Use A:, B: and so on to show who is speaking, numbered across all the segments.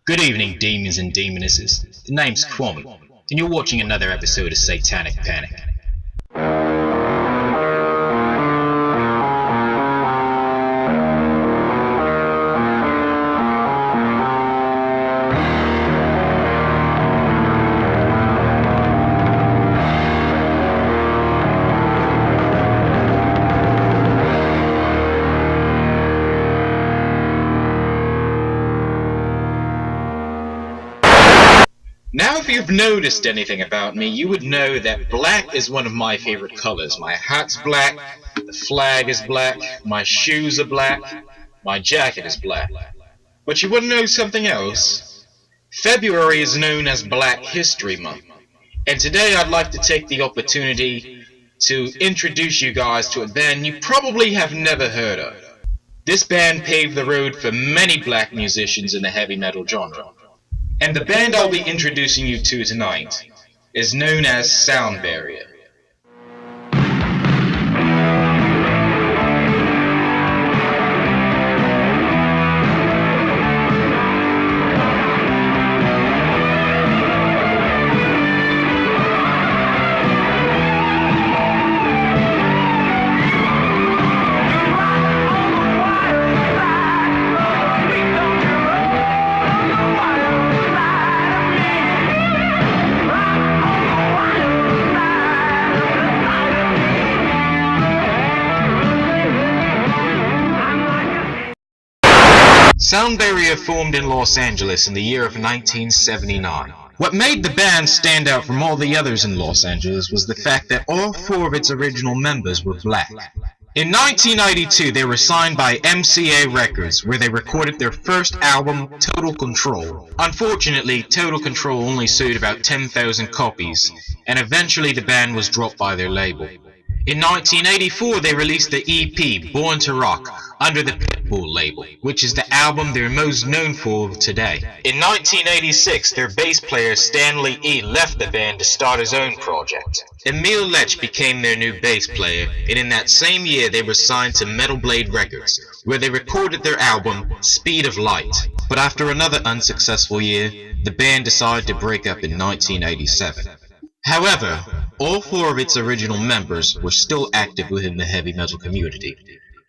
A: Good evening, demons and demonesses. The name's Kwame, and you're watching another episode of Satanic Panic. Now, if you've noticed anything about me, you would know that black is one of my favorite colors. My hat's black, the flag is black, my shoes are black, my jacket is black. But you wouldn't know something else? February is known as Black History Month. And today I'd like to take the opportunity to introduce you guys to a band you probably have never heard of. This band paved the road for many black musicians in the heavy metal genre. And the band I'll be introducing you to tonight is known as Sound Barrier. Sound Barrier formed in Los Angeles in the year of 1979. What made the band stand out from all the others in Los Angeles was the fact that all four of its original members were black. In 1992, they were signed by MCA Records, where they recorded their first album, Total Control. Unfortunately, Total Control only sold about 10,000 copies, and eventually the band was dropped by their label. In 1984, they released the EP, Born to Rock, under the Pitbull label, which is the album they're most known for today. In 1986, their bass player Stanley E. left the band to start his own project. Emil Lech became their new bass player, and in that same year they were signed to Metal Blade Records, where they recorded their album, Speed of Light. But after another unsuccessful year, the band decided to break up in 1987. However, all four of its original members were still active within the heavy metal community,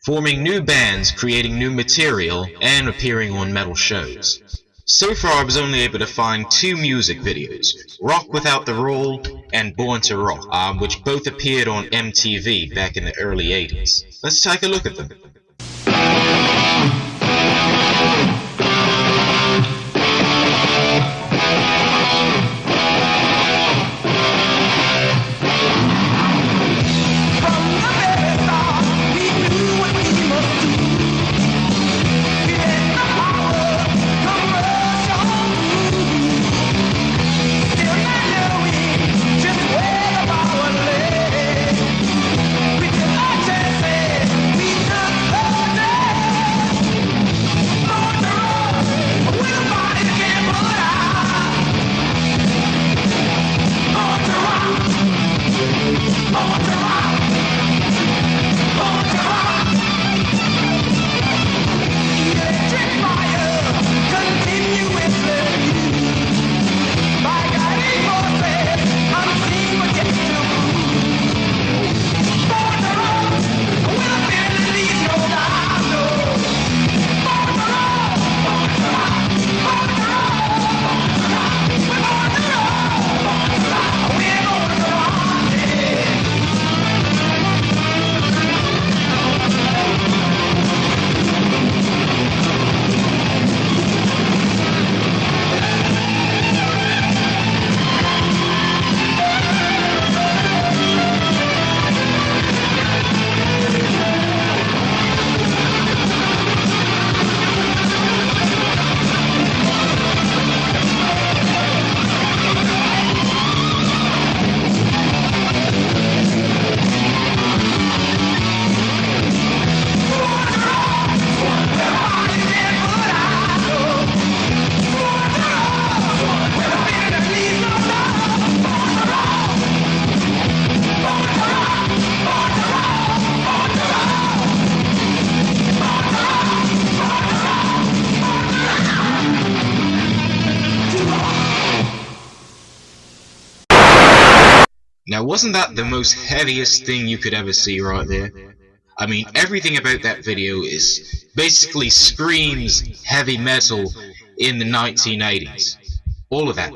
A: forming new bands, creating new material, and appearing on metal shows. So far I was only able to find two music videos, Rock Without the Roll and Born to Rock, which both appeared on MTV back in the early 80s. Let's take a look at them.
B: Born to
A: Now, wasn't that the most heaviest thing you could ever see right there? I mean, everything about that video is basically screams heavy metal in the 1980s. All of that.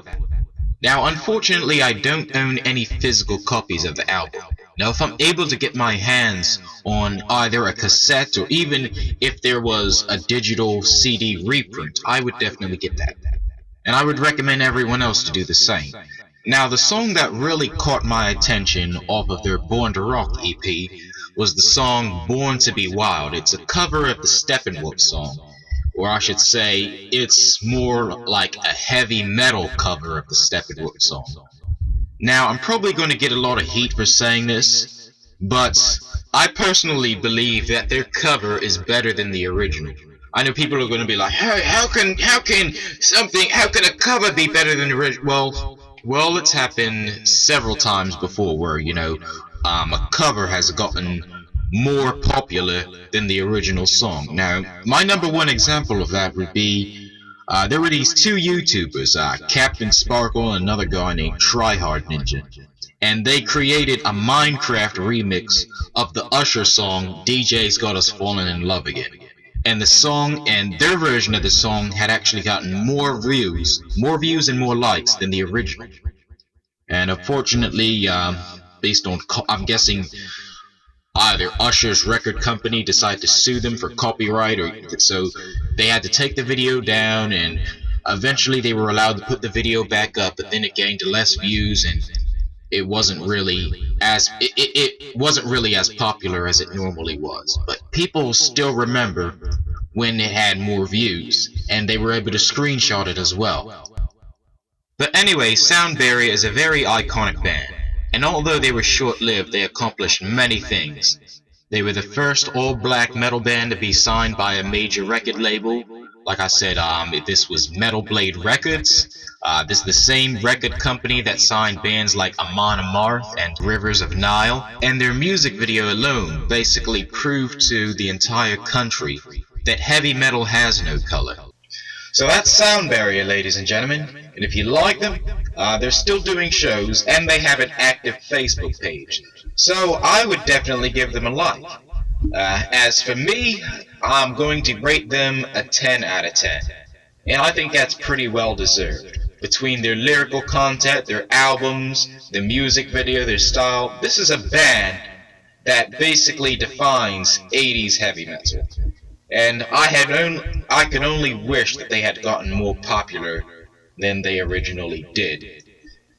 A: Now, unfortunately, I don't own any physical copies of the album. Now, if I'm able to get my hands on either a cassette or even if there was a digital CD reprint, I would definitely get that. And I would recommend everyone else to do the same. Now, the song that really caught my attention off of their Born to Rock EP was the song Born to Be Wild. It's a cover of the Steppenwolf song, or I should say, it's more like a heavy metal cover of the Steppenwolf song. Now, I'm probably going to get a lot of heat for saying this, but I personally believe that their cover is better than the original. I know people are going to be like, hey, how can a cover be better than the original? Well, it's happened several times before where, a cover has gotten more popular than the original song. Now, my number one example of that would be, there were these two YouTubers, Captain Sparkle and another guy named Tryhard Ninja. And they created a Minecraft remix of the Usher song, DJ's Got Us Falling in Love Again. And the song and their version of the song had actually gotten more views and more likes than the original. And unfortunately, based on, I'm guessing, either Usher's record company decided to sue them for copyright, or so they had to take the video down, and eventually they were allowed to put the video back up, but then it gained less views, and it wasn't really as popular as it normally was. But people still remember when it had more views, and they were able to screenshot it as well. But anyway, Soundberry is a very iconic band, and although they were short-lived, they accomplished many things. They were the first all-black metal band to be signed by a major record label. Like I said, this was Metal Blade Records. This is the same record company that signed bands like Amon Amarth and Rivers of Nile. And their music video alone basically proved to the entire country that heavy metal has no color. So that's Soundberry, ladies and gentlemen. And if you like them, they're still doing shows, and they have an active Facebook page. So I would definitely give them a like. As for me, I'm going to rate them a 10 out of 10. And I think that's pretty well deserved. Between their lyrical content, their albums, their music video, their style, this is a band that basically defines 80s heavy metal. And I can only wish that they had gotten more popular than they originally did.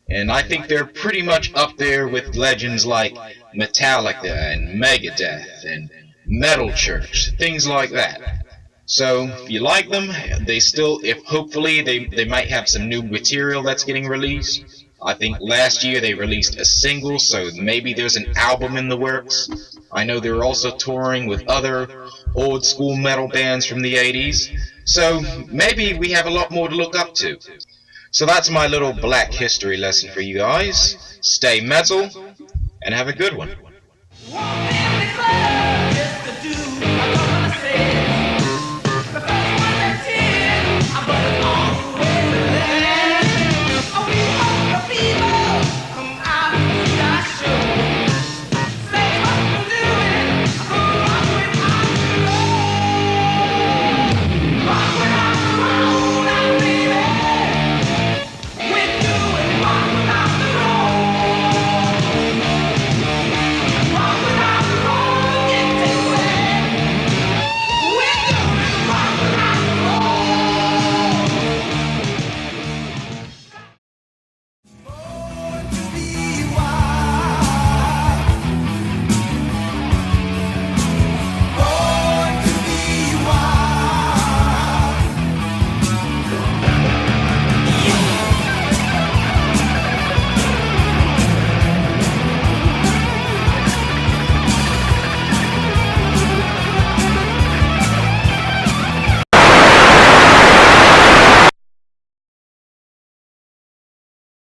A: And I think they're pretty much up there with legends like Metallica and Megadeth and Metal Church, things like that. So if you like them, hopefully they might have some new material that's getting released. I think last year they released a single, so maybe there's an album in the works. I know they're also touring with other old school metal bands from the 80s, so maybe we have a lot more to look up to. So that's my little black history lesson for you guys. Stay metal, and have a good one.